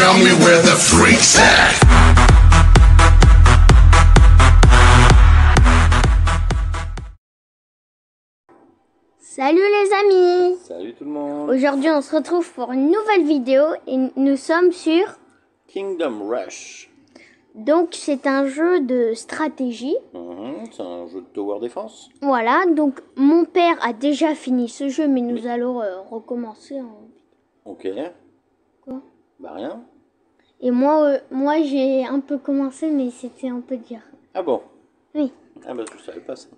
Tell me where the freaks at. Salut les amis! Salut tout le monde! Aujourd'hui on se retrouve pour une nouvelle vidéo et nous sommes sur Kingdom Rush. Donc c'est un jeu de stratégie. C'est un jeu de tower defense. Voilà, donc mon père a déjà fini ce jeu mais nous allons recommencer. Ok. Quoi? Bah rien. Et moi j'ai un peu commencé mais c'était un peu dur. Ah bon? Oui. Ah bah je savais pas ça.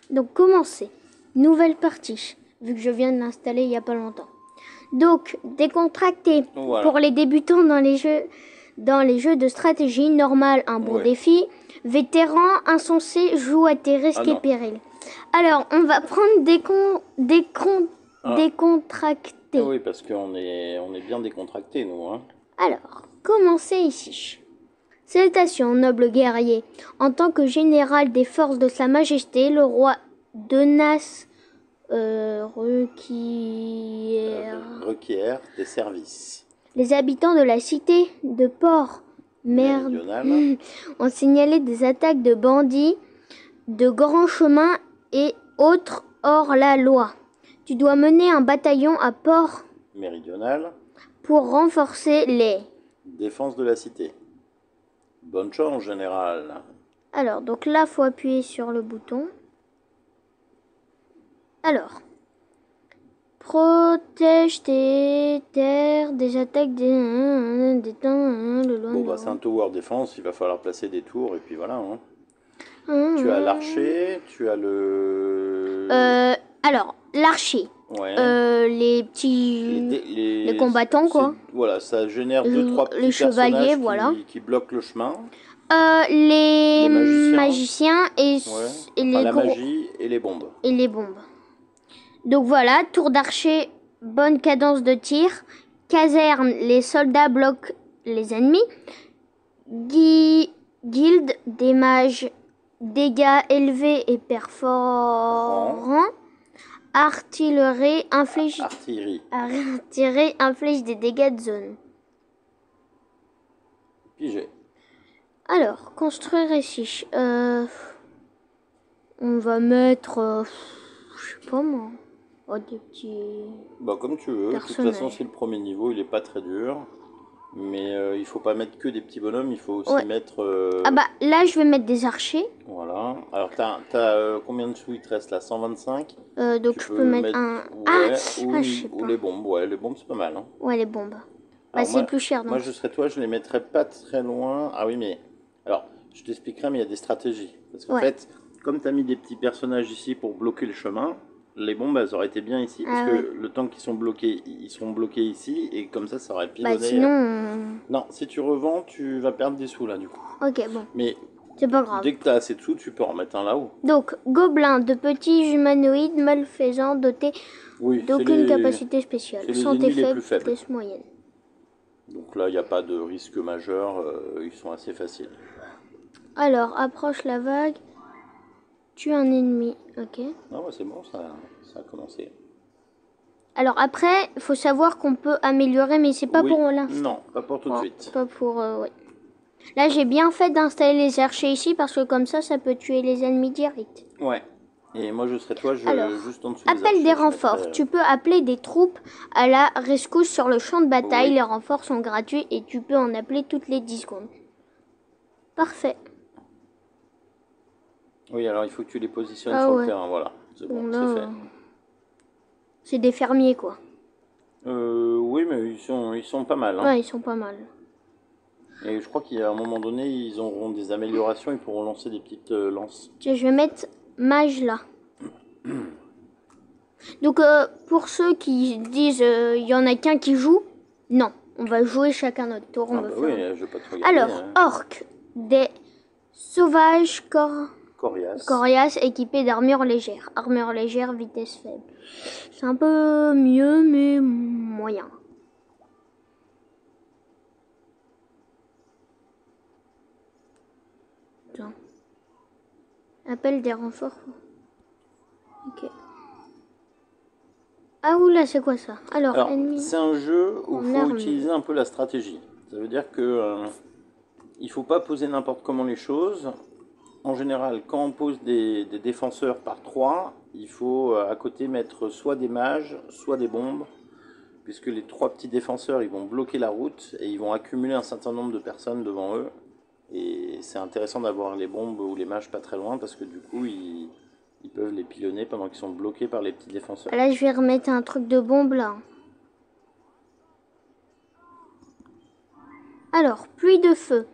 Donc commencer. Nouvelle partie, vu que je viens de l'installer il n'y a pas longtemps. Donc décontracté Voilà. pour les débutants dans les jeux de stratégie, normal, un bon défi. Vétéran, insensé, joue à tes risques et périls. Alors, on va prendre décontracté. Oui, parce qu'on est bien décontracté nous. Hein. Alors, commencez ici. Salutations, noble guerrier. En tant que général des forces de Sa Majesté, le roi Denas requiert des services. Les habitants de la cité de Port ont signalé des attaques de bandits de grands chemins et autres hors la loi. Tu dois mener un bataillon à Port Méridional pour renforcer les défenses de la cité. Bonne chance, général. Alors, donc là, faut appuyer sur le bouton. Alors, protège tes terres des attaques des temps le loin. Bon, bah, c'est un tower défense, il va falloir placer des tours et puis voilà. Hein. Tu as l'archer, tu as le. Alors, l'archer. Ouais. Les petits. Les combattants, quoi. Voilà, ça génère 2-3 petits les chevaliers, voilà. qui bloquent le chemin. Les magiciens et les la magie et les bombes. Et les bombes. Donc voilà, tour d'archer, bonne cadence de tir. Caserne, les soldats bloquent les ennemis. Guilde des mages, dégâts élevés et perforants. Artillerie inflige des dégâts de zone. Pigé. Alors, construire ici. On va mettre, je sais pas moi, des petits. Bah comme tu veux. De toute façon, c'est le premier niveau, il est pas très dur. Mais il faut pas mettre que des petits bonhommes, il faut aussi mettre. Ah bah là, je vais mettre des archers. Voilà. Alors t'as combien de sous il te reste là? 125. Donc je peux mettre un. Ou les bombes. Ouais, les bombes c'est pas mal. Hein. Ouais, les bombes. Bah c'est plus cher. Donc. Moi je serais toi, je les mettrais pas très loin. Ah oui, mais alors je t'expliquerai, mais il y a des stratégies. Parce qu'en fait, comme tu as mis des petits personnages ici pour bloquer le chemin, les bombes elles auraient été bien ici. Parce que le temps qu'ils sont bloqués, ils seront bloqués ici. Et comme ça aurait pilonné. Bah sinon. Non, si tu revends, tu vas perdre des sous là du coup. Ok, bon. Mais c'est pas grave. Dès que tu as assez de sous, tu peux en remettre un là-haut. Donc, gobelins, de petits humanoïdes malfaisants dotés d'aucune capacité spéciale. Santé faible, vitesse moyenne. Donc là, il n'y a pas de risque majeur, ils sont assez faciles. Alors, approche la vague, tue un ennemi, ok. Non, ouais, c'est bon, ça a commencé. Alors après, il faut savoir qu'on peut améliorer, mais c'est pas pour l'instant. Non, pas pour tout de suite. Pas pour, Là, j'ai bien fait d'installer les archers ici, parce que comme ça peut tuer les ennemis directs. Ouais. Et moi, je serais toi, juste en dessous appelle des renforts. Tu peux appeler des troupes à la rescousse sur le champ de bataille. Les renforts sont gratuits et tu peux en appeler toutes les 10 secondes. Parfait. Oui, alors il faut que tu les positionnes sur le terrain. Voilà, c'est bon, c'est fait. C'est des fermiers, quoi. Oui, mais ils sont pas mal. Hein. Ouais, ils sont pas mal. Et je crois qu'à un moment donné, ils auront des améliorations. Ils pourront lancer des petites lances. Tiens, je vais mettre mage là. Donc pour ceux qui disent il y en a qu'un qui joue, non, on va jouer chacun notre tour. Je vais pas te regarder, alors, orques, des sauvages coriaces équipés d'armure légère. Armure légère, vitesse faible. C'est un peu mieux, mais moyen. Tiens. Appelle des renforts. Ok. Ah oula, c'est quoi ça? Alors ennemi. C'est un jeu où il faut arme. utiliser un peu la stratégie. Ça veut dire que il faut pas poser n'importe comment les choses. En général, quand on pose des défenseurs par 3, il faut à côté mettre soit des mages, soit des bombes, puisque les 3 petits défenseurs, ils vont bloquer la route et ils vont accumuler un certain nombre de personnes devant eux. Et c'est intéressant d'avoir les bombes ou les mages pas très loin, parce que du coup, ils peuvent les pilonner pendant qu'ils sont bloqués par les petits défenseurs. Là, je vais remettre un truc de bombe là. Alors, pluie de feu.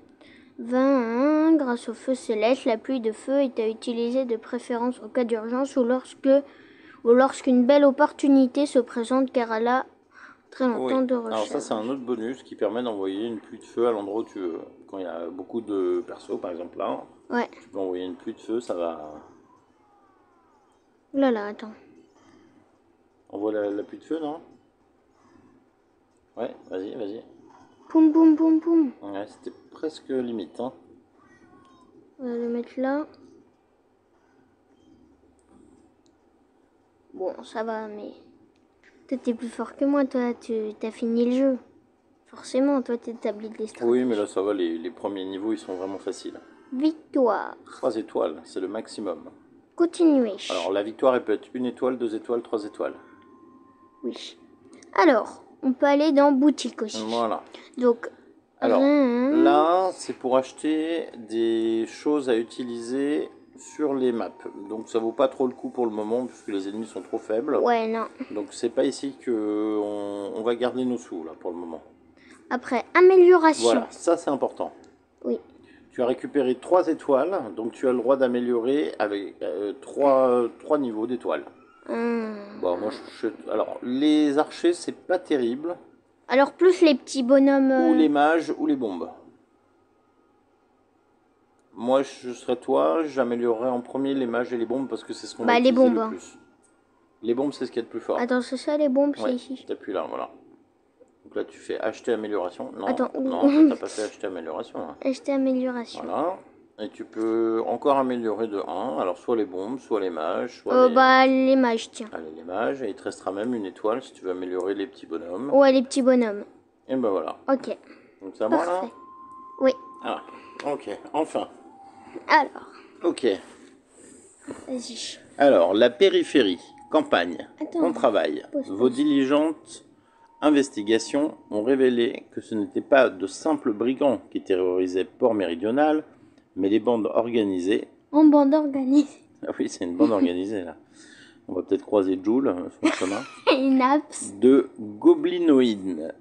20. Grâce au feu céleste, la pluie de feu est à utiliser de préférence en cas d'urgence ou lorsqu'une belle opportunité se présente car elle a très longtemps de recherche. Alors ça, c'est un autre bonus qui permet d'envoyer une pluie de feu à l'endroit où tu veux. Quand il y a beaucoup de persos, par exemple là, tu peux envoyer une pluie de feu, ça va... Là, attends. Envoie la pluie de feu, non? Ouais, vas-y. Poum, poum, poum, poum. Ouais, c'était presque limite, hein. On va le mettre là. Bon, ça va, mais... Toi, t'es plus fort que moi, toi, t'as fini le jeu. Forcément, toi, t'établis des stratégies. Oui, mais là, ça va, les premiers niveaux, ils sont vraiment faciles. Victoire. 3 étoiles, c'est le maximum. Continuer. Alors, la victoire, elle peut être 1 étoile, 2 étoiles, 3 étoiles. Oui. Alors, on peut aller dans boutique aussi. Voilà. Donc, alors, là, c'est pour acheter des choses à utiliser sur les maps. Donc, ça vaut pas trop le coup pour le moment, puisque les ennemis sont trop faibles. Ouais, non. Donc, c'est pas ici que on va garder nos sous, là, pour le moment. Après, amélioration. Voilà, ça, c'est important. Oui. Tu as récupéré 3 étoiles, donc tu as le droit d'améliorer avec 3 niveaux d'étoiles. Bon, moi, alors, les archers, c'est pas terrible. Alors, plus les petits bonhommes... Ou les mages, ou les bombes. Moi, je serais toi, j'améliorerais en premier les mages et les bombes, parce que c'est ce qu'on va utiliser le plus. Les bombes, c'est ce qu'il y a de plus fort. Attends, c'est ça, les bombes, c'est ici. T'appuies là, voilà. Donc là, tu fais acheter amélioration. Non, attends, non, t'as pas fait acheter amélioration. Hein. Acheter amélioration. Voilà. Et tu peux encore améliorer de 1. Alors, soit les bombes, soit les mages, soit les mages, tiens. Allez, les mages. Et il te restera même 1 étoile si tu veux améliorer les petits bonhommes. Ouais, les petits bonhommes. Et ben voilà. Ok. Donc, ça va là? Oui. Ah, ok. Enfin. Alors. Ok. Vas-y. Alors, la périphérie, campagne, on travaille. Vos diligentes investigations ont révélé que ce n'était pas de simples brigands qui terrorisaient Port-Méridional, mais des bandes organisées. En bande organisée. Ah oui, c'est une bande organisée là. On va peut-être croiser Joule sur le chemin. Une apps. De goblinoïdes.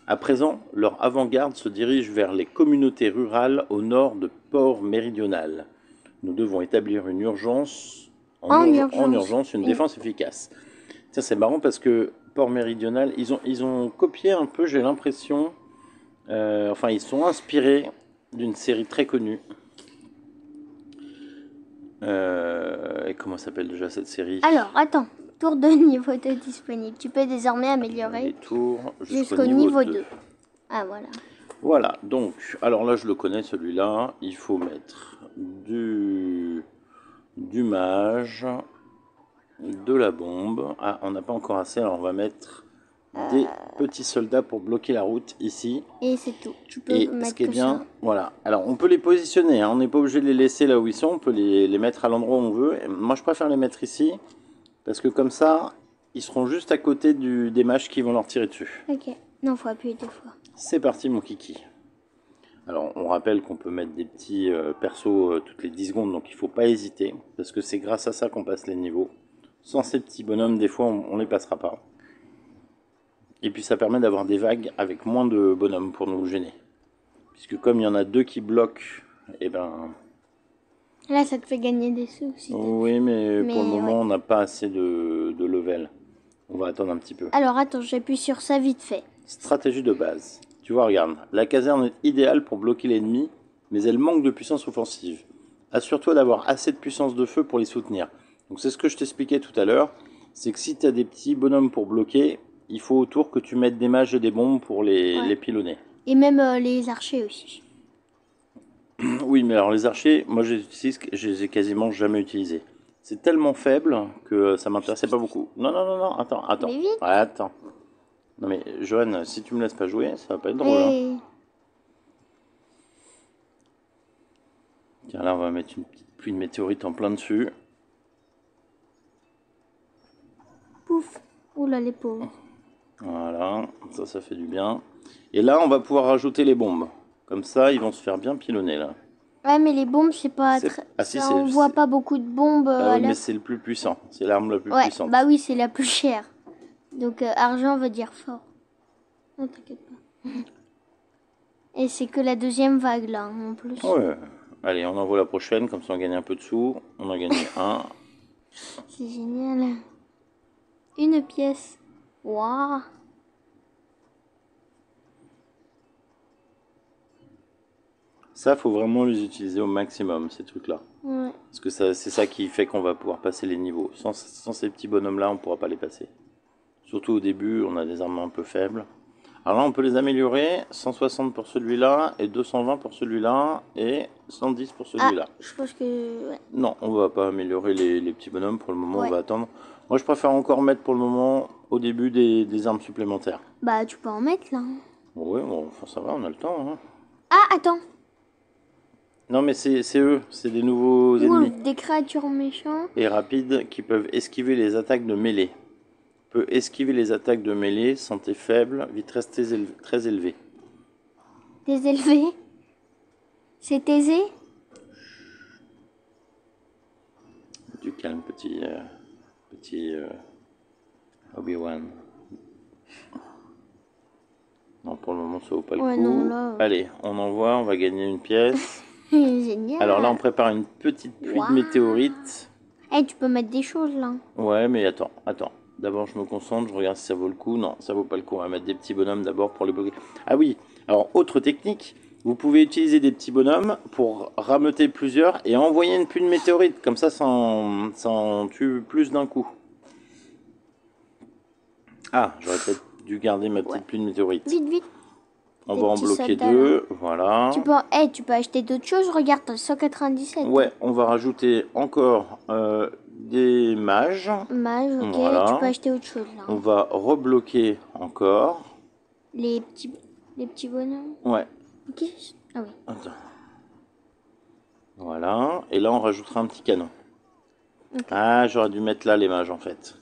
À présent, leur avant-garde se dirige vers les communautés rurales au nord de Port-Méridional. Nous devons établir une urgence, en urgence, une défense efficace. Ça, c'est marrant parce que Port-Méridional, ils ont copié un peu, j'ai l'impression, enfin, ils sont inspirés d'une série très connue. Et comment s'appelle déjà cette série? Alors, attends. Tour de niveau 2 disponible. Tu peux désormais améliorer les tours jusqu'au niveau 2. Ah, voilà. Voilà, donc, alors là, je le connais, celui-là. Il faut mettre du mage, de la bombe. Ah, on n'a pas encore assez, alors on va mettre des petits soldats pour bloquer la route ici. Et c'est tout. Tu peux mettre ce qui est bien, voilà. Alors, on peut les positionner, hein. On n'est pas obligé de les laisser là où ils sont. On peut les mettre à l'endroit où on veut. Et moi, je préfère les mettre ici, parce que comme ça, ils seront juste à côté des mages qui vont leur tirer dessus. Ok. Non, faut appuyer 2 fois. C'est parti, mon kiki. Alors, on rappelle qu'on peut mettre des petits persos toutes les 10 secondes, donc il ne faut pas hésiter, parce que c'est grâce à ça qu'on passe les niveaux. Sans ces petits bonhommes, des fois, on ne les passera pas. Et puis, ça permet d'avoir des vagues avec moins de bonhommes pour nous gêner. Puisque comme il y en a 2 qui bloquent, et ben... Là, ça te fait gagner des sous aussi. Oui, mais pour le moment, on n'a pas assez de level. On va attendre un petit peu. Alors, attends, j'appuie sur ça vite fait. Stratégie de base. Tu vois, regarde, la caserne est idéale pour bloquer l'ennemi, mais elle manque de puissance offensive. Assure-toi d'avoir assez de puissance de feu pour les soutenir. Donc c'est ce que je t'expliquais tout à l'heure, c'est que si tu as des petits bonhommes pour bloquer, il faut autour que tu mettes des mages et des bombes pour les pilonner. Et même les archers aussi. Oui, mais alors les archers, moi je les ai quasiment jamais utilisés. c'est tellement faible que ça m'intéressait pas beaucoup. Non, non, non, non, attends, attends. Mais vite. Ouais, attends. Non mais, Johan, si tu me laisses pas jouer, ça va pas être drôle. Hein. Et... Tiens, là, on va mettre une petite pluie de météorites en plein dessus. Pouf. Oula, les pauvres. Voilà, ça fait du bien. Et là, on va pouvoir rajouter les bombes. Comme ça, ils vont se faire bien pilonner, là. Ouais, mais les bombes, c'est pas très... Ah si, on voit pas beaucoup de bombes Ah à oui, la... mais c'est le plus puissant. C'est l'arme la plus Ouais, puissante. bah oui, c'est la plus chère. Donc, argent veut dire fort. Non, t'inquiète pas. Et c'est que la deuxième vague, là, en plus. Ouais. Allez, on envoie la prochaine, comme ça on gagne un peu de sous. On a gagné un. C'est génial. Une pièce. Waouh. Ça, faut vraiment les utiliser au maximum, ces trucs-là. Ouais. Parce que c'est ça qui fait qu'on va pouvoir passer les niveaux. Sans ces petits bonhommes-là, on ne pourra pas les passer. Surtout au début, on a des armes un peu faibles. Alors là, on peut les améliorer. 160 pour celui-là, et 220 pour celui-là, et 110 pour celui-là. Ah, je pense que... Ouais. Non, on va pas améliorer les petits bonhommes. Pour le moment, Ouais. on va attendre. Moi, je préfère encore mettre pour le moment, au début, des armes supplémentaires. Bah, tu peux en mettre, là. Oui, bon, enfin, ça va, on a le temps. Hein. Ah, attends. Non, mais c'est eux, c'est des nouveaux ennemis. Des créatures méchantes. Et rapides qui peuvent esquiver les attaques de mêlée. Peut esquiver les attaques de mêlée, santé faible, vitesse très élevée. Des élevés. C'est aisé. Du calme, petit Obi-Wan. Non, pour le moment, ça vaut pas le coup. Non, là... Allez, on envoie, on va gagner une pièce. Génial. Alors là, on prépare une petite pluie de météorites. Eh, tu peux mettre des choses, là. Ouais, mais attends. D'abord, je me concentre, je regarde si ça vaut le coup. Non, ça vaut pas le coup. On va mettre des petits bonhommes d'abord pour les bloquer. Ah oui, alors, autre technique. Vous pouvez utiliser des petits bonhommes pour rameuter plusieurs et envoyer une pluie de météorites. Comme ça en tue plus d'un coup. Ah, j'aurais peut-être dû garder ma petite pluie de météorites. Vite, vite. On Des va en petits bloquer soldats, deux. Voilà. Tu peux acheter d'autres choses. Regarde, t'as 197. Ouais, on va rajouter encore des mages. Mage, ok. Voilà. Tu peux acheter autre chose, là. On va rebloquer encore. Les petits bonhommes. Ouais. Ok. Ah oui. Attends. Voilà. Et là, on rajoutera un petit canon. Ok. Ah, j'aurais dû mettre là les mages, en fait.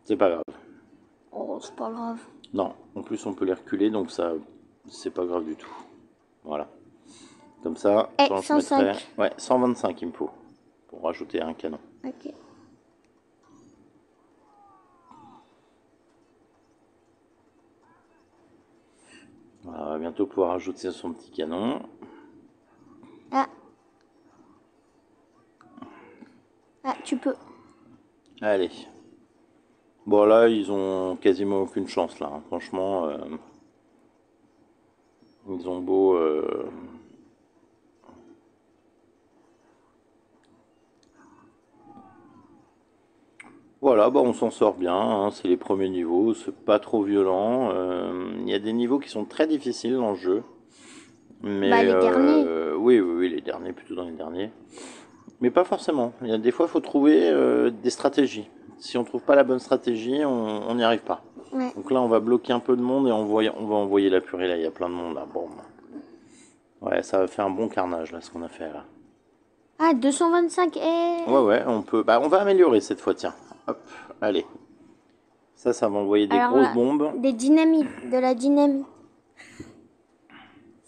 C'est pas grave. Oh, c'est pas grave. Non, en plus, on peut les reculer, donc ça, c'est pas grave du tout. Voilà. Comme ça, Eh, quand je 105. mettrai... Ouais, 125 il me faut. Pour rajouter un canon. Ok. Voilà, on va bientôt pouvoir ajouter son petit canon. Ah. Ah, tu peux. Allez. Bon, là, ils ont quasiment aucune chance, là. Hein. Franchement, ils ont beau... Voilà, bah on s'en sort bien, hein. C'est les premiers niveaux, c'est pas trop violent. Il y a des niveaux qui sont très difficiles dans le jeu. Mais, Bah, les derniers. Oui, les derniers, plutôt dans les derniers. Mais pas forcément. Il y a des fois, il faut trouver des stratégies. Si on trouve pas la bonne stratégie, on n'y arrive pas. Ouais. Donc là, on va bloquer un peu de monde et on va envoyer la purée. Là, il y a plein de monde là. Bon. Ouais, ça va faire un bon carnage là, ce qu'on a fait là. Ah, 225 et... Ouais, on peut. Bah, on va améliorer cette fois, tiens. Hop, allez. Ça va envoyer des Alors grosses là, bombes. Des dynamites, de la dynamite.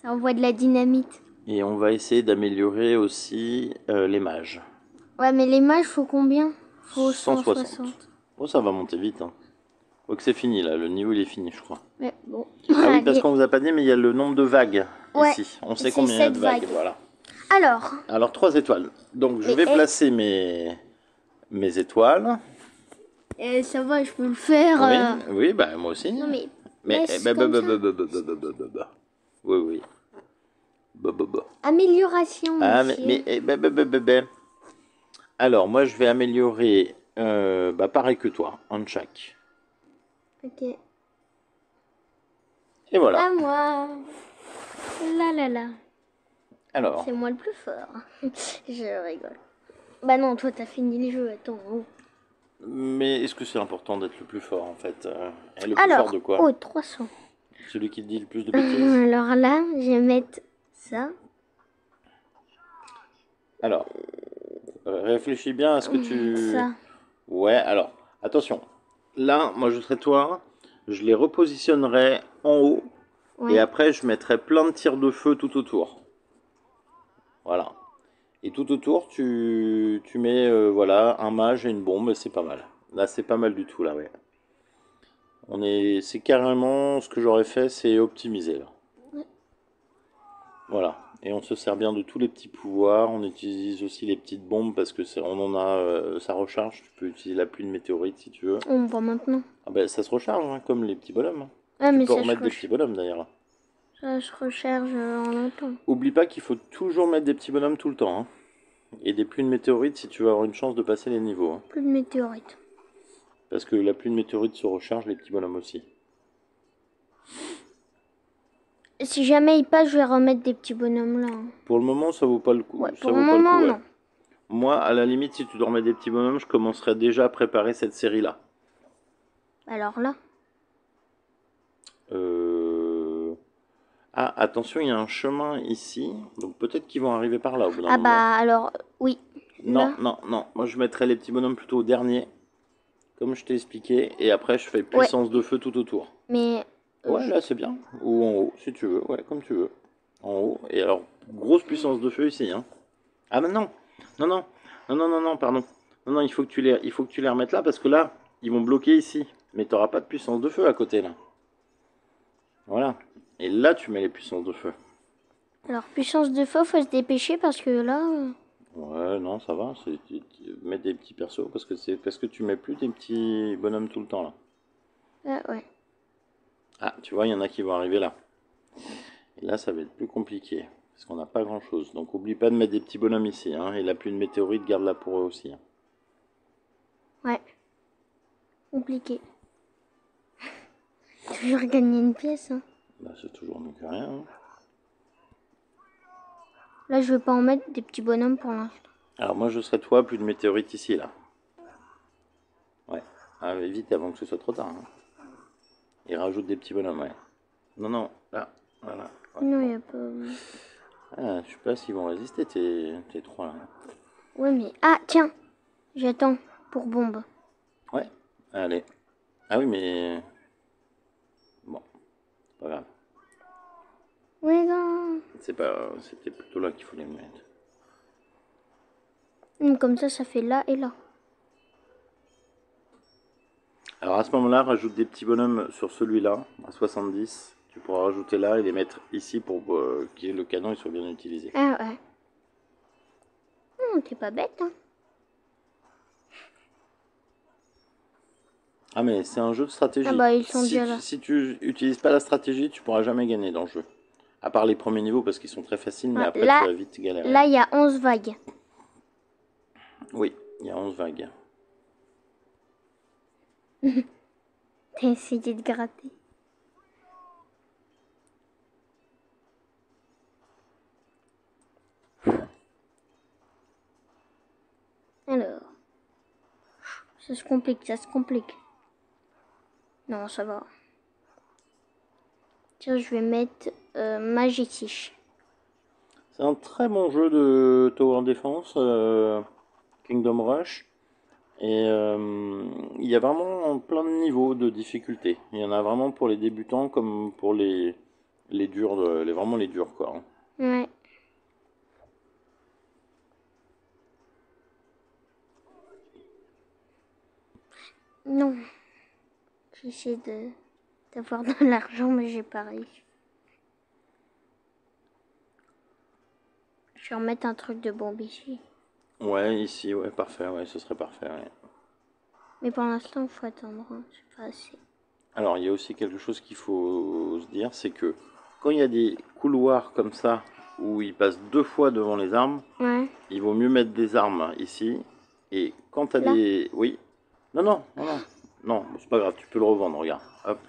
Ça envoie de la dynamite. Et on va essayer d'améliorer aussi les mages. Ouais, mais les mages, faut combien? Faut 160. Oh, ça va monter vite. Hein. Oh, que c'est fini là, le niveau il est fini, je crois. Mais bon. Ah oui, parce Allez. qu'on vous a pas dit, mais il y a le nombre de vagues Ouais, ici. On sait c'est combien il y a 7 de vagues, vagues. voilà. Alors, 3 étoiles. Donc je Mais, vais placer mes étoiles. ça va, je peux le faire. Oui, bah moi aussi. Non, mais... Mais laisse comme ça. oui. Amélioration, Ah, monsieur. Alors, moi, je vais améliorer, pareil que toi, en chaque. Ok. Et voilà. À moi. Là. Alors, C'est moi le plus fort. Je rigole. Bah non, toi t'as fini le jeu, attends. Oh. Mais est-ce que c'est important d'être le plus fort en fait Et le plus Alors, fort de quoi? oh, 300. Celui qui dit le plus de bêtises? Alors là, je vais mettre ça. Alors, réfléchis bien à ce que tu... Ça. Ouais, alors, attention. Là, moi je serais toi, je les repositionnerais en haut, Ouais. et après je mettrais plein de tirs de feu tout autour. Voilà. Et tout autour, tu mets voilà, un mage et une bombe, et c'est pas mal. Là, c'est pas mal du tout, là, ouais. C'est carrément ce que j'aurais fait, c'est optimiser, là. Ouais. Voilà. Et on se sert bien de tous les petits pouvoirs. On utilise aussi les petites bombes parce que on en a, ça recharge. Tu peux utiliser la pluie de météorites si tu veux. On voit maintenant. Ah ben, ça se recharge, hein, comme les petits bonhommes. Hein. Ah, Tu mais peux ça remettre des petits bonhommes d'ailleurs. ça se recharge en un temps. Oublie pas qu'il faut toujours mettre des petits bonhommes tout le temps. Hein. Et des pluies de météorites si tu veux avoir une chance de passer les niveaux. Hein. Plus de météorites. Parce que la pluie de météorites se recharge, les petits bonhommes aussi. Si jamais il passe, je vais remettre des petits bonhommes là. Pour le moment, ça vaut pas le coup. Ouais, Ça pour vaut le pas le moment, coup, ouais. non. Moi, à la limite, si tu dois remettre des petits bonhommes, je commencerai déjà à préparer cette série-là. Alors là. Ah, attention, il y a un chemin ici. Donc peut-être qu'ils vont arriver par là au bout d'un Ah moment. bah alors, oui. Non, Là. non, non. Moi, je mettrais les petits bonhommes plutôt au dernier. Comme je t'ai expliqué. Et après, je fais puissance de feu tout autour. Mais. Ouais, là, c'est bien. Ou en haut, si tu veux. Ouais, comme tu veux. En haut. Et alors, grosse puissance de feu ici. Hein. Ah, mais non. Non, non. Non, non, non, non, pardon. Non, non, il faut que tu les remettes là. Parce que là, ils vont bloquer ici. Mais tu n'auras pas de puissance de feu à côté, là. Voilà. Et là, tu mets les puissances de feu. Alors, puissance de feu, faut se dépêcher parce que là. Ouais, non, ça va. Mettre des petits persos parce que tu mets plus des petits bonhommes tout le temps là. Ouais. Ah, tu vois, il y en a qui vont arriver là. Et là, ça va être plus compliqué parce qu'on n'a pas grand chose. Donc, oublie pas de mettre des petits bonhommes ici. Hein, et la pluie de météorites, garde-la pour eux aussi. Hein. Ouais. Compliqué. Toujours gagner une pièce. Hein. Bah, c'est toujours mieux que rien. Hein. Là, je vais pas en mettre des petits bonhommes pour l'instant. Alors, moi, je serais toi, plus de météorites ici là. Ouais. Ah, mais vite avant que ce soit trop tard. Hein. Et rajoute des petits bonhommes, ouais. Non, non, là. Voilà. Ouais, Non, il bon. n'y a pas. Ah, je sais pas s'ils vont résister tes trois là. Ouais, mais. Ah, tiens. J'attends pour bombe. Ouais, allez. Ah oui, mais... Bon, c'est pas grave. Ouais, non. C'était plutôt là qu'il fallait le mettre. Comme ça fait là et là. Alors à ce moment-là, rajoute des petits bonhommes sur celui-là, à 70. Tu pourras rajouter là et les mettre ici pour que le canon il soit bien utilisé. Ah ouais. T'es pas bête, hein. Ah mais c'est un jeu de stratégie. Ah bah ils sont déjà là. Si tu utilises pas la stratégie, tu pourras jamais gagner dans le jeu. À part les premiers niveaux parce qu'ils sont très faciles, mais après là, tu vas vite galérer. Là, il y a 11 vagues. Oui, il y a 11 vagues. T'as essayé de gratter. Alors. Ça se complique. Non, ça va. Tiens, je vais mettre Magiciche. C'est un très bon jeu de Tower Defense, Kingdom Rush. Et il y a vraiment plein de niveaux de difficulté. Il y en a vraiment pour les débutants comme pour les durs, vraiment les durs quoi. Hein. Ouais. Non. J'essaie d'avoir de l'argent, mais j'ai pas réussi. Je vais remettre un truc de bombe ici. Ouais, ici, ouais, parfait, ouais, ce serait parfait. Ouais. Mais pour l'instant, il faut attendre. Hein. C'est pas assez. Alors, il y a aussi quelque chose qu'il faut se dire, c'est que quand il y a des couloirs comme ça, où ils passent deux fois devant les armes, ouais. Il vaut mieux mettre des armes ici. Et quand t'as des... Oui. Non, c'est pas grave, tu peux le revendre, regarde. Hop.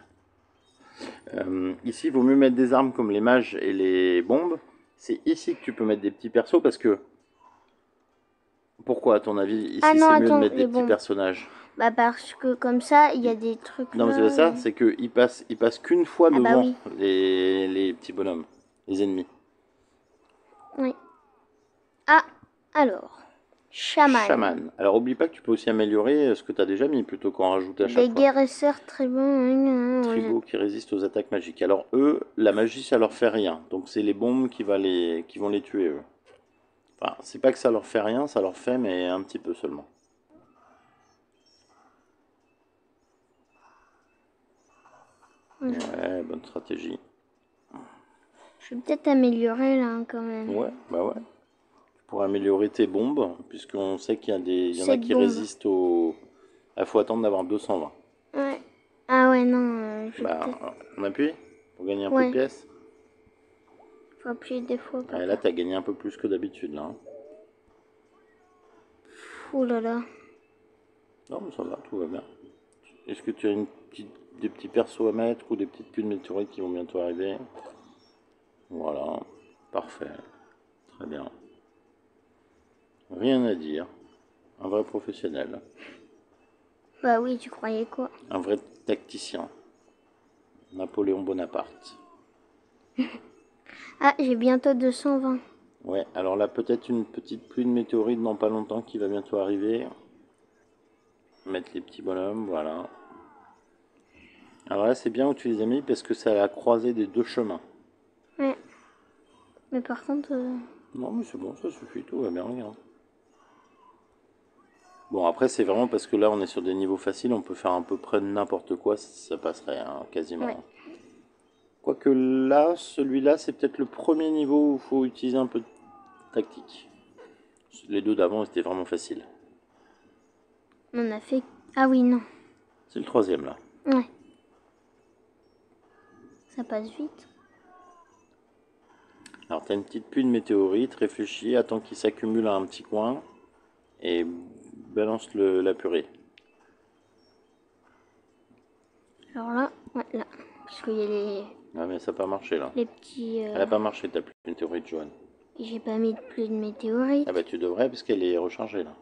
Ici, il vaut mieux mettre des armes comme les mages et les bombes. C'est ici que tu peux mettre des petits persos parce que... Pourquoi, à ton avis, ici, Ah non, c'est mieux de attends, mettre des les petits bombes. personnages? Bah parce que comme ça, il y a des trucs Non, mais c'est là. pas ça, c'est qu'ils passent qu'une fois Ah bah devant oui. les petits bonhommes, les ennemis. Oui. Ah, alors. Chaman. Chaman. Alors, oublie pas que tu peux aussi améliorer ce que tu as déjà mis, plutôt qu'en rajouter à chaque Des fois. guérisseurs très bons. Tribaux qui résistent aux attaques magiques. Alors, eux, la magie, ça leur fait rien. Donc, c'est les bombes qui vont les tuer, eux. Enfin, c'est pas que ça leur fait rien, ça leur fait, mais un petit peu seulement. Ouais, bonne stratégie. Je vais peut-être améliorer là quand même. Ouais, bah ouais. Pour améliorer tes bombes, puisqu'on sait qu'il y en a Cette qui bombe. résistent au... Il faut attendre d'avoir 220. Ouais. Ah ouais, non. Je vais Bah, peut-être. on appuie pour gagner un peu de Ouais. pièces. Faut appuyer des fois. Ouais, là, t'as gagné un peu plus que d'habitude, là. Hein. Ouh là là. Non, mais ça va, tout va bien. Est-ce que tu as des petits persos à mettre ou des petites pluies de météorites qui vont bientôt arriver? Voilà, parfait. Très bien. Rien à dire. Un vrai professionnel. Bah oui, tu croyais quoi? Un vrai tacticien. Napoléon Bonaparte. Ah, j'ai bientôt 220. Ouais, alors là, peut-être une petite pluie de météorites dans pas longtemps qui va bientôt arriver. Mettre les petits bonhommes, voilà. Alors là, c'est bien où tu les as mis parce que c'est à la croisée des deux chemins. Ouais. Mais par contre. Non, mais c'est bon, ça suffit, tout va bien, regarde. Bon, après, c'est vraiment parce que là, on est sur des niveaux faciles, on peut faire à peu près n'importe quoi, ça passerait, hein, quasiment. Ouais. Quoique là, celui-là, c'est peut-être le premier niveau où il faut utiliser un peu de tactique. Les deux d'avant, c'était vraiment facile. On a fait. Ah oui, non. C'est le troisième, là. Ouais. Ça passe vite. Alors, t'as une petite pluie de météorites, réfléchis, attends qu'il s'accumule à un petit coin, et balance la purée. Alors là, ouais, là. Parce qu'il y a Ah, mais ça n'a pas marché, là. les petits. Elle n'a pas marché, ta pluie de météorites, Joanne. J'ai pas mis de pluie de météorites. Ah bah, tu devrais, parce qu'elle est rechargée, là.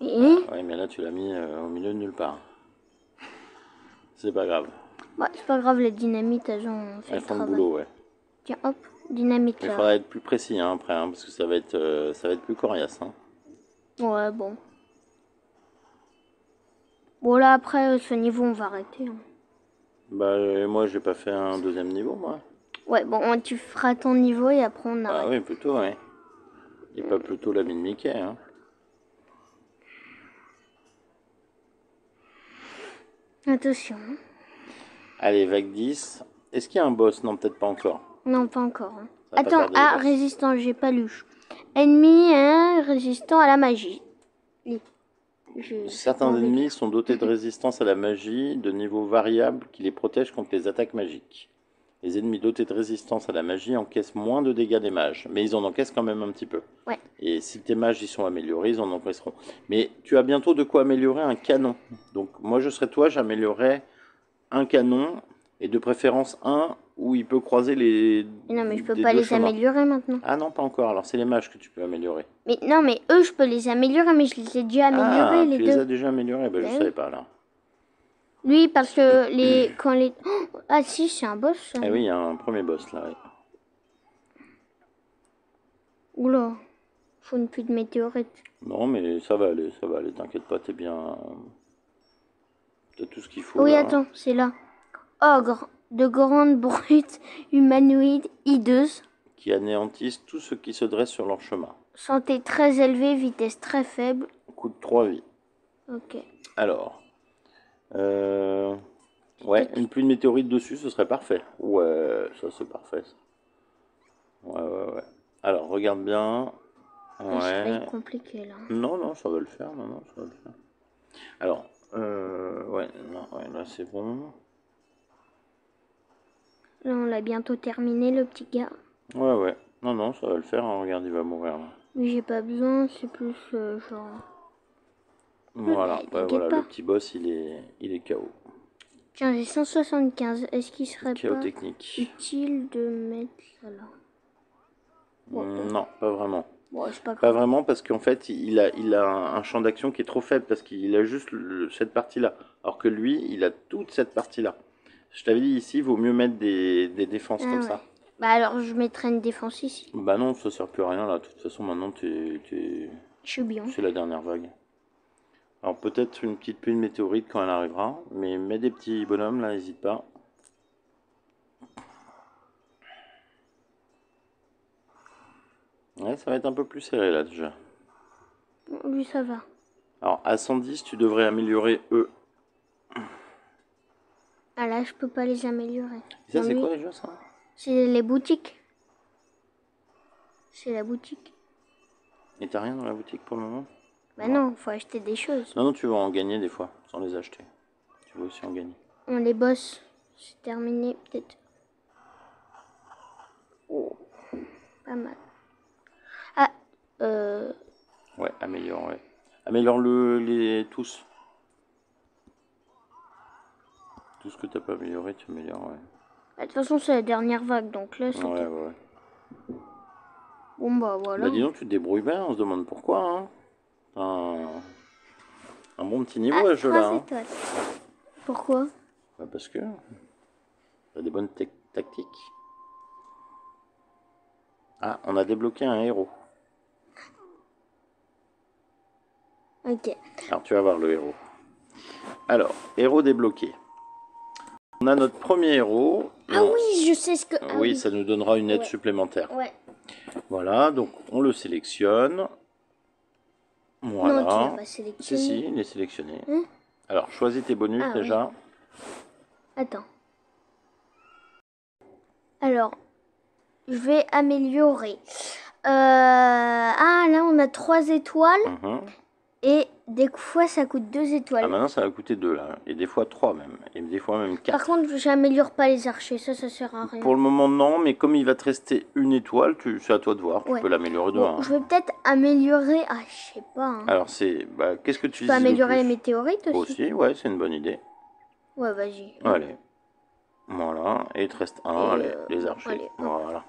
Et Ouais, mais là, tu l'as mis au milieu de nulle part. C'est pas grave. bah, c'est pas grave, les dynamites, elles ont fait Elles le font le travail. boulot, ouais. Tiens, hop, dynamite Il là. faudra être plus précis hein, après, hein, parce que ça va être plus coriace. Hein. Ouais, bon. Bon, là, après, ce niveau, on va arrêter. Hein. Bah, moi, j'ai pas fait un deuxième niveau, moi. Ouais, bon, tu feras ton niveau et après, on Ah arrête. oui, plutôt, ouais. Et pas plutôt la mine Mickey, hein. Attention. Allez, vague 10. Est-ce qu'il y a un boss? Non, peut-être pas encore. Non, pas encore. Hein. Ça va pas Attends, tarder, les boss. résistant, j'ai pas lu. Ennemi, hein, résistant à la magie. Certains ennemis sont dotés de résistance à la magie de niveau variable qui les protège contre les attaques magiques. Les ennemis dotés de résistance à la magie encaissent moins de dégâts des mages, mais ils en encaissent quand même un petit peu. Ouais. Et si tes mages y sont améliorés, ils en encaisseront. Mais tu as bientôt de quoi améliorer un canon. Donc moi je serais toi, j'améliorerais un canon, et de préférence un où il peut croiser les... Non, mais je peux des pas deux les chemins. améliorer maintenant. Ah non, pas encore, alors c'est les mages que tu peux améliorer. Mais non, mais eux, je peux les améliorer, mais je les ai déjà améliorés, les tu deux. les as déjà améliorés? Bah, je Ben savais oui. pas là. Lui, parce que quand les... Oh, ah si, c'est un boss, ça. Eh oui, il y a un premier boss là. Ouais. Oula, faut une pluie de météorites. Non, mais ça va aller, t'inquiète pas, t'es bien. T'as tout ce qu'il faut. Oui, là. attends, c'est là. Ogre, de grandes brutes humanoïdes hideuses. Qui anéantissent tout ce qui se dresse sur leur chemin. Santé très élevée, vitesse très faible. Coûte 3 vies. Ok. Alors. Ouais, une pluie de météorites dessus, ce serait parfait. Ouais, ça c'est parfait. Ça. Ouais. Alors, regarde bien. Ça va Ouais. être compliqué là. Non, ça va le faire. Non, ça va le faire. Alors, ouais, là c'est bon. Là, on l'a bientôt terminé, le petit gars. Ouais. Non, ça va le faire. Hein. Regarde, il va mourir là. Mais j'ai pas besoin, c'est plus genre... Voilà, t'inquiète voilà, pas. le petit boss, il est KO. Tiens, j'ai 175. Est-ce qu'il serait KO pas technique. utile de mettre ça là? Non, pas vraiment. Bon, c'est pas Pas grave. vraiment, parce qu'en fait, il a un champ d'action qui est trop faible, parce qu'il a juste cette partie-là. Alors que lui, il a toute cette partie-là. Je t'avais dit, ici, il vaut mieux mettre des défenses Ah comme ouais. ça. Bah alors je mettrai une défense ici. Bah non, ça sert plus à rien, là. De toute façon, maintenant, Je suis bien. c'est la dernière vague. Alors peut-être une petite pluie de météorites quand elle arrivera, mais mets des petits bonhommes, là, n'hésite pas. Ouais, ça va être un peu plus serré, là, déjà. Lui ça va. Alors, à 110, tu devrais améliorer eux. Ah là je peux pas les améliorer. Et ça, Non, c'est lui, quoi déjà, ça? c'est les boutiques. C'est la boutique. Et t'as rien dans la boutique pour le moment? Bah non, faut acheter des choses. Non, non, tu vas en gagner des fois, sans les acheter. Tu vas aussi en gagner. On les bosse. C'est terminé peut-être. Oh, pas mal. Ah, Ouais, améliore, ouais. Améliore tous. Tout ce que t'as pas amélioré, tu améliores, ouais. de toute façon c'est la dernière vague donc là c'est Ouais, tout. ouais. Bon bah voilà. Bah dis donc, tu te débrouilles bien, on se demande pourquoi, hein. Un bon petit niveau à ce jeu-là, 3 hein. étoiles. Pourquoi? Bah parce que t'as des bonnes tactiques. Ah, on a débloqué un héros. Ok. Alors tu vas voir le héros. Alors, héros débloqué. On a notre premier héros. Ah oui, je sais ce que... Ah oui, ça nous donnera une aide Ouais. supplémentaire. Ouais. Voilà, donc on le sélectionne. Voilà. Non, tu l'as pas Si, sélectionné. si, il est sélectionné. Hein? Alors, choisis tes bonus Ah, déjà. Attends. Alors, je vais améliorer. Ah, là, on a 3 étoiles. Mhm. Et des fois, ça coûte 2 étoiles. Ah, maintenant ça va coûter 2 là. Et des fois 3 même. Et des fois même 4. Par contre, j'améliore pas les archers. Ça sert à rien. Pour le moment, non, mais comme il va te rester une étoile, c'est à toi de voir. Tu Ouais. peux l'améliorer de Bon, 1. je vais peut-être améliorer... Ah, je sais pas. Hein. Alors, c'est. Bah, qu'est-ce que tu Je peux utilises le améliorer les plus? météorites aussi. Aussi, ouais, c'est une bonne idée. Ouais, vas-y. Allez. Voilà. Et il te reste un. Et, Allez, les archers. allez, hop. Voilà.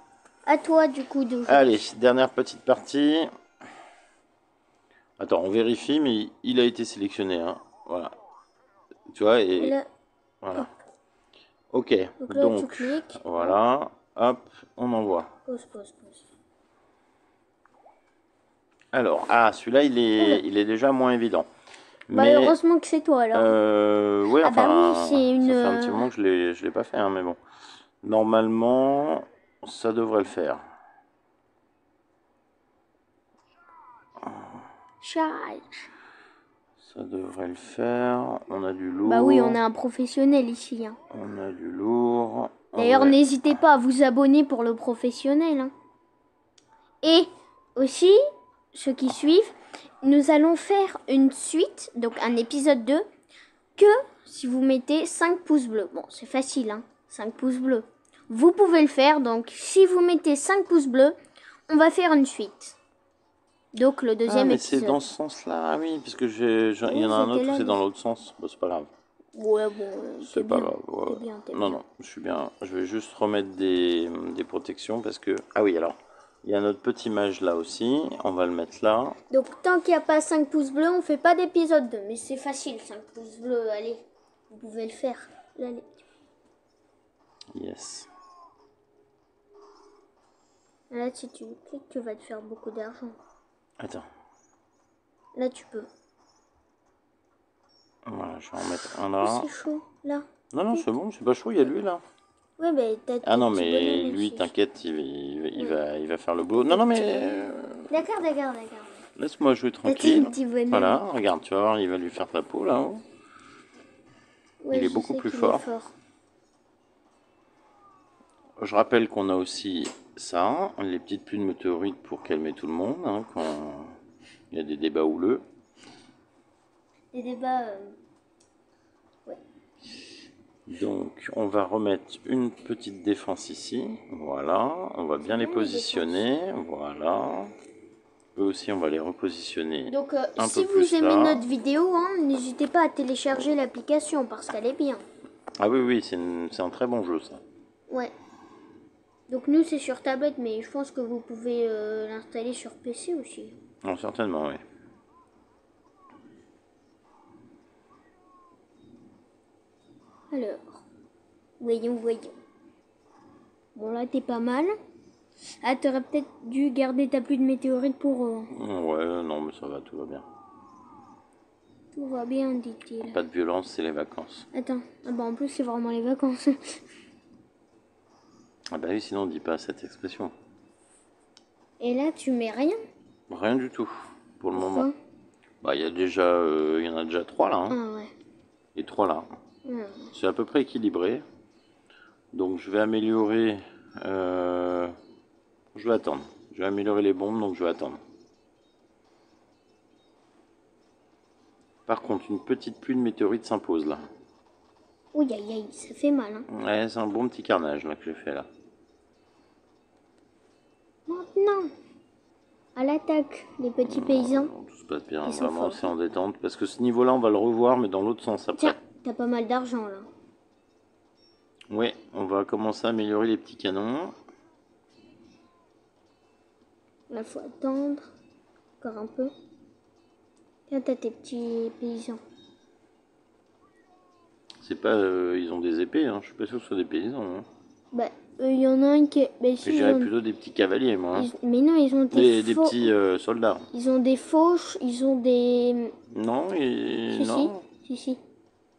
À toi, du coup, de jouer. Allez, dernière petite partie. Attends, on vérifie, mais il a été sélectionné. Hein. Voilà. Tu vois, et. Là, Voilà. Ok. donc là, tu cliques. Voilà. Hop, on envoie. Pause. Alors, celui-là, il est déjà moins évident. Bah, Mais, heureusement que c'est toi, alors. ouais, Ah enfin, bah oui, c'est une... ça fait un petit moment que je l'ai pas fait, hein, mais bon. Normalement, ça devrait le faire. Charge. Ça devrait le faire. On a du lourd. Bah oui, on est un professionnel ici. Hein. On a du lourd. D'ailleurs, Ouais. n'hésitez pas à vous abonner pour le professionnel. Hein. Et aussi, ceux qui suivent, nous allons faire une suite, donc un épisode 2, que si vous mettez 5 pouces bleus. Bon, c'est facile, hein, 5 pouces bleus. Vous pouvez le faire, donc si vous mettez 5 pouces bleus, on va faire une suite. Donc le deuxième mais épisode. c'est dans ce sens-là, oui, parce que il y en a un autre où c'est dans l'autre sens. Bon, c'est pas grave. Ouais, bon, C'est pas grave. Ouais. T'es Non, bien. non, je suis bien. Je vais juste remettre des protections parce que. Ah oui, alors. Il y a notre petit mage là aussi. On va le mettre là. Donc tant qu'il n'y a pas 5 pouces bleus, on fait pas d'épisode 2. Mais c'est facile, 5 pouces bleus, allez. Vous pouvez le faire. Allez. Yes. Là, si tu cliques, tu vas te faire beaucoup d'argent. Attends. Là, tu peux. Voilà, je vais en mettre un Oh, là. c'est chaud, là. Non, non, c'est bon, c'est pas chaud, il y a lui là. Ouais, mais t'as Ah non, tes petits mais bonhommes lui, aussi. t'inquiète, il va faire le boulot. Non, non, mais. D'accord. Laisse-moi jouer T'as tes tranquille. petits bonhommes. Voilà, regarde, tu vas voir, il va lui faire ta peau là-haut. Ouais, il est je beaucoup sais plus qu'il fort. est fort. Je rappelle qu'on a aussi ça, les petites pluies de météorites pour calmer tout le monde, hein, quand il y a des débats houleux. Des débats... Ouais. Donc, on va remettre une petite défense ici. Voilà, on va bien les positionner. Voilà. Eux aussi, on va les repositionner. Donc, un si peu plus vous aimez là. notre vidéo, hein, n'hésitez pas à télécharger l'application parce qu'elle est bien. Ah oui, oui, c'est un très bon jeu, ça. Ouais. Donc nous c'est sur tablette, mais je pense que vous pouvez l'installer sur PC aussi. Non, certainement, oui. Alors, voyons. Bon là t'es pas mal. Ah, t'aurais peut-être dû garder ta pluie de météorites pour... Ouais, non, mais ça va, tout va bien. Tout va bien, dit-il. Pas de violence, c'est les vacances. Attends, ah bah en plus c'est vraiment les vacances. Ah bah oui, sinon on dit pas cette expression. Et là tu mets rien? Rien du tout, pour le Pourquoi? moment. Bah il y en a déjà 3 là. Hein. Ah ouais. Et 3 là. Ah. C'est à peu près équilibré. Donc je vais améliorer... Je vais attendre. Je vais améliorer les bombes, donc je vais attendre. Par contre, une petite pluie de météorites s'impose là. Ouh, aïe, ça fait mal. Hein. Ouais, c'est un bon petit carnage là que j'ai fait là. Maintenant, à l'attaque, les petits paysans. Non, tout se passe bien, Ils sont vraiment forts. c'est en détente. Parce que ce niveau-là, on va le revoir, mais dans l'autre sens après. Tiens, t'as pas mal d'argent là. Ouais, on va commencer à améliorer les petits canons. Là, faut attendre. Encore un peu. Tiens, t'as tes petits paysans. C'est pas... ils ont des épées, hein. Je suis pas sûr que ce soit des paysans. Hein. Bah, il y en a un qui... Bah, si, Je dirais plutôt des petits cavaliers, moi. Hein. Mais non, ils ont Des petits soldats. Ils ont des fauches, ils ont des... Non, et... non.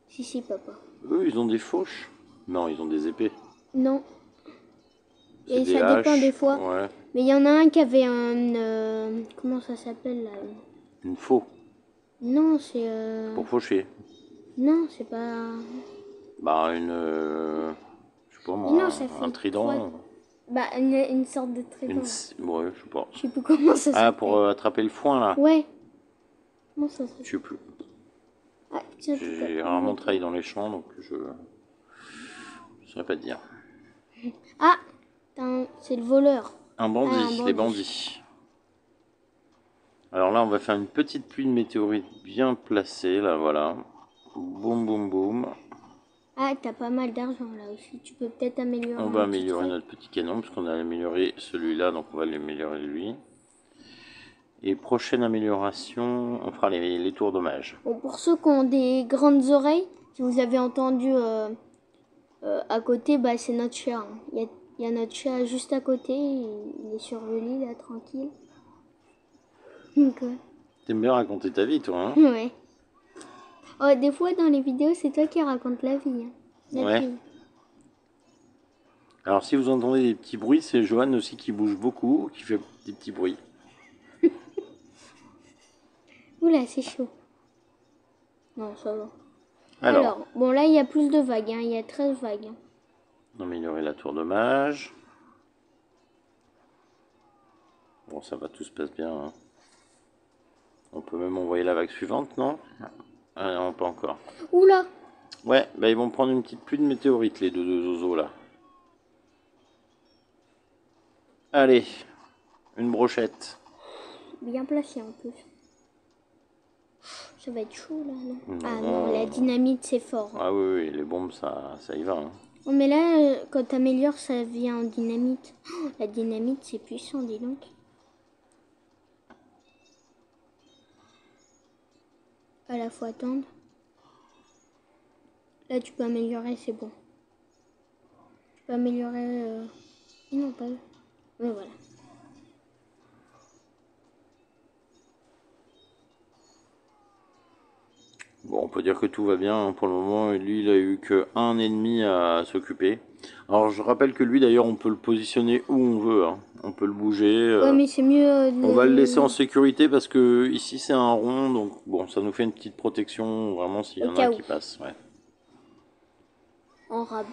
Si, papa. Eux, ils ont des fauches. Non, ils ont des épées. Non. C'est Et des ça dépend haches. des fois. Ouais. Mais il y en a un qui avait un... comment ça s'appelle là? Une faux. Non, c'est... Pour faucher. Non, c'est pas... Bah, une... je sais pas moi, Non, ça fait un trident. 3. Bah, une sorte de trident. Ouais, je sais pas. Je sais plus comment ça s'appelle. Ah, pour attraper le foin, là. Ouais. Comment ça s'appelle? Je sais plus. Ah, tiens, J'ai rarement travaillé dans les champs, donc je saurais pas te dire. Ah, c'est le voleur. Un bandit, Ah, un bandit. les bandits. Alors là, on va faire une petite pluie de météorites bien placée, là, voilà. Boum, boum, boum. Ah, t'as pas mal d'argent là aussi. Tu peux peut-être améliorer. On va un petit améliorer truc. notre petit canon, puisqu'on a amélioré celui-là, donc on va l'améliorer lui. Et prochaine amélioration, on fera les tours d'hommage. Bon, pour ceux qui ont des grandes oreilles, si vous avez entendu à côté, bah, c'est notre chat. Hein. Il y a notre chat juste à côté. Il est sur le lit là, tranquille. Donc, T'aimes bien raconter ta vie, toi, hein? ouais. Oh, des fois, dans les vidéos, c'est toi qui racontes la vie. Hein. La Ouais. vie. Alors si vous entendez des petits bruits, c'est Johan aussi qui bouge beaucoup, qui fait des petits bruits. Oula, c'est chaud. Non, ça va. Alors bon, là, il y a plus de vagues. Hein. Il y a 13 vagues. Hein. on a amélioré la tour d'hommage. Bon, ça va, tout se passe bien. Hein. On peut même envoyer la vague suivante, non? Ah non, pas encore. Oula! Ouais, bah ils vont prendre une petite pluie de météorites, les deux zozos là. Allez, une brochette. Bien placé en plus. Ça va être chaud là, non? Non. Ah non, la dynamite c'est fort. Hein. Ah oui, les bombes, ça y va. Hein. Oh, mais là, quand t'améliores, ça vient en dynamite. Oh, la dynamite c'est puissant, dis donc. À la fois attendre. Là, tu peux améliorer, c'est bon. Tu peux améliorer... Non, pas... Oui, voilà. Bon, on peut dire que tout va bien hein, pour le moment. Et lui, il a eu qu'un ennemi à s'occuper. Alors, je rappelle que lui, d'ailleurs, on peut le positionner où on veut. Hein. On peut le bouger. Ouais, mais c'est mieux... On va le laisser en sécurité parce que ici, c'est un rond. Donc, bon, ça nous fait une petite protection, vraiment, s'il y en a qui passent. Ouais. En rab.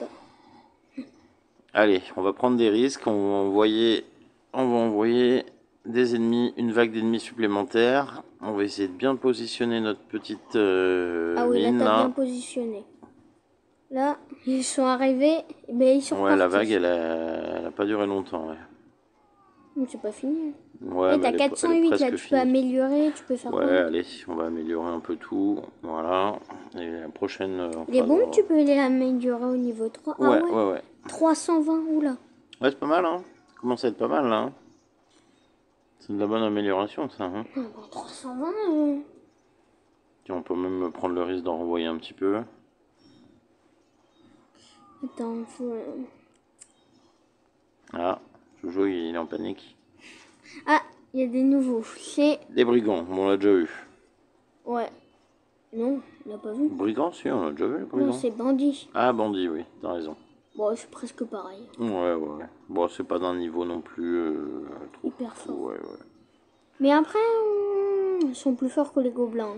Allez, on va prendre des risques. On va envoyer des ennemis, une vague d'ennemis supplémentaires. On va essayer de bien positionner notre petite Ah oui, mine, là, t'as là. bien positionné. Là, ils sont arrivés, mais ils sont Ouais, la partis. vague, elle a pas duré longtemps. Ouais, Mais c'est pas fini. ouais T'as 408, là, tu peux améliorer, tu peux faire Ouais, quoi? allez, on va améliorer un peu tout. Voilà. Et la prochaine... Les bombes, tu peux les améliorer au niveau 3. Ouais, Ah ouais. 320, oula. Ouais, c'est pas mal, hein. Ça commence à être pas mal, là. Hein. C'est de la bonne amélioration, ça. Hein. Bon, 320. Tiens, on peut même prendre le risque d'en renvoyer un petit peu. Attends, faut... Ah, Jojo, il est en panique. Ah, il y a des nouveaux. C'est... Des brigands, on l'a déjà eu. Ouais. Non, on l'a pas vu. Brigands, si, on l'a déjà vu, les brigands. Non, c'est bandit. Ah, bandit, oui, t'as raison. Bon, c'est presque pareil. Ouais. Bon, c'est pas d'un niveau non plus trop Hyper fort. Ouais. Mais après, ils sont plus forts que les gobelins.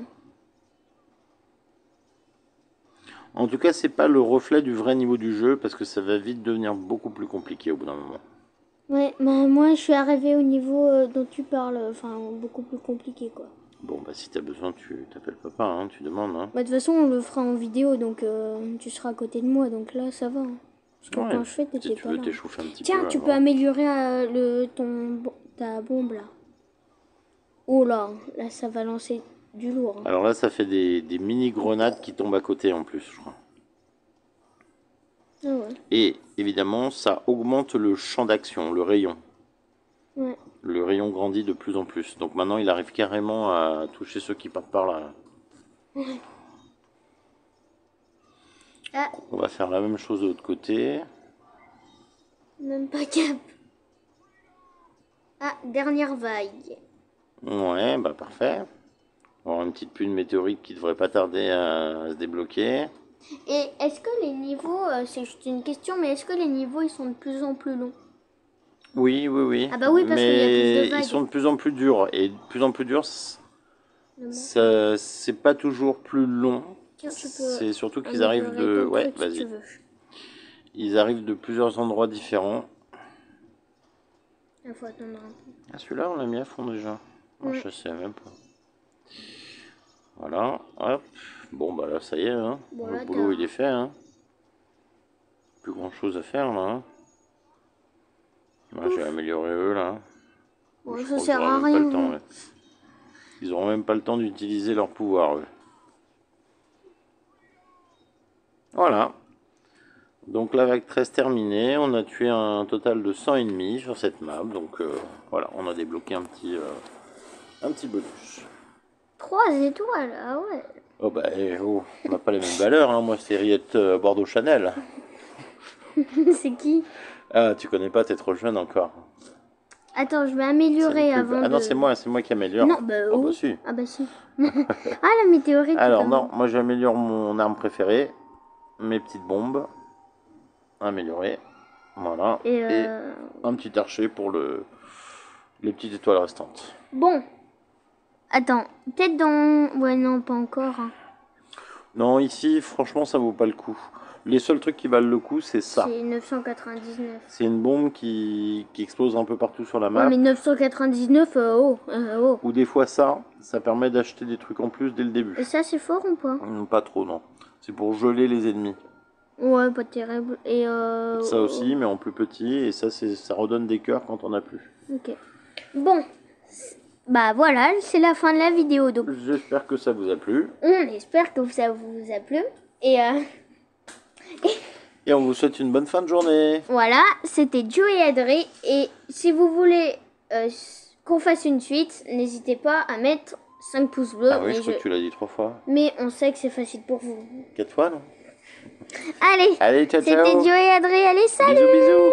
En tout cas, c'est pas le reflet du vrai niveau du jeu parce que ça va vite devenir beaucoup plus compliqué au bout d'un moment. Ouais, bah moi je suis arrivé au niveau dont tu parles, enfin beaucoup plus compliqué quoi. Bon, bah si t'as besoin, tu t'appelles papa, hein, tu demandes. Hein. Bah de toute façon on le fera en vidéo donc tu seras à côté de moi donc là ça va. Hein. Parce que quand je fais t'étais si tu pas veux là. t'échauffer un petit Tiens, peu. tu avant. peux améliorer ta bombe là. Oh là ça va lancer du lourd. Hein. Alors là, ça fait des mini grenades qui tombent à côté en plus, je crois. Ah ouais. Et évidemment, ça augmente le champ d'action, le rayon. Ouais. Le rayon grandit de plus en plus. Donc maintenant, il arrive carrément à toucher ceux qui partent par là. Ouais. Ah, On va faire la même chose de l'autre côté. même pas cap. Ah, dernière vague. Ouais, bah parfait. On va avoir une petite pluie de météorites qui devrait pas tarder à se débloquer. Et est-ce que les niveaux, c'est juste une question, mais est-ce que les niveaux ils sont de plus en plus longs? Oui. Ah bah oui, parce qu'il y a plus de vagues. Ils sont de plus en plus durs. Et de plus en plus durs, c'est pas toujours plus long. Tiens, tu peux C'est surtout qu'ils arrivent de... Ouais, vas-y. Si tu veux. Ils arrivent de plusieurs endroits différents. Il faut attendre un peu. Ah, celui-là, on l'a mis à fond déjà. Ah, je sais même pas. Voilà, hop. Bon, bah là, ça y est. Hein. Bon, le là, boulot, il est fait. Hein. Plus grand-chose à faire, là. Hein. Moi, j'ai amélioré eux, là. Bon, Je ça crois sert qu'ils à auront même pas rien. le temps, ouais. Ils auront même pas le temps d'utiliser leur pouvoir, eux. Voilà. Donc la vague 13 terminée, on a tué un total de 100 ennemis sur cette map, donc voilà, on a débloqué un petit bonus. 3 étoiles, ah ouais. Oh bah on n'a pas les mêmes valeurs, hein. Moi c'est Riette Bordeaux Chanel. C'est qui? Ah tu connais pas, t'es trop jeune encore. Attends, je vais améliorer avant Ah non, c'est moi qui améliore. Non, bah oh, oui. bah si. Ah bah si. Ah la météorite. Alors non, moi j'améliore mon arme préférée, mes petites bombes. Amélioré, voilà, et un petit archer pour les petites étoiles restantes. Bon, attends, peut-être dans... Ouais non, pas encore. Hein. Non, ici, franchement, ça vaut pas le coup. Les seuls trucs qui valent le coup, c'est ça. C'est 999. C'est une bombe qui explose un peu partout sur la map. Ouais, mais 999, Ou des fois ça permet d'acheter des trucs en plus dès le début. Et ça, c'est fort ou pas? Pas trop, non. C'est pour geler les ennemis. Ouais, pas terrible. Et ça aussi, mais en plus petit, et ça redonne des cœurs quand on a plus. Ok. Bon, bah voilà, c'est la fin de la vidéo. Donc, j'espère que ça vous a plu. On espère que ça vous a plu. Et on vous souhaite une bonne fin de journée. Voilà, c'était Joe et Adré. Et si vous voulez qu'on fasse une suite, n'hésitez pas à mettre 5 pouces bleus. Ah oui, je crois que tu l'as dit 3 fois. Mais on sait que c'est facile pour vous. 4 fois, non? Allez, ciao, ciao. C'était Joe et Adré. Allez, salut! Bisous, bisous.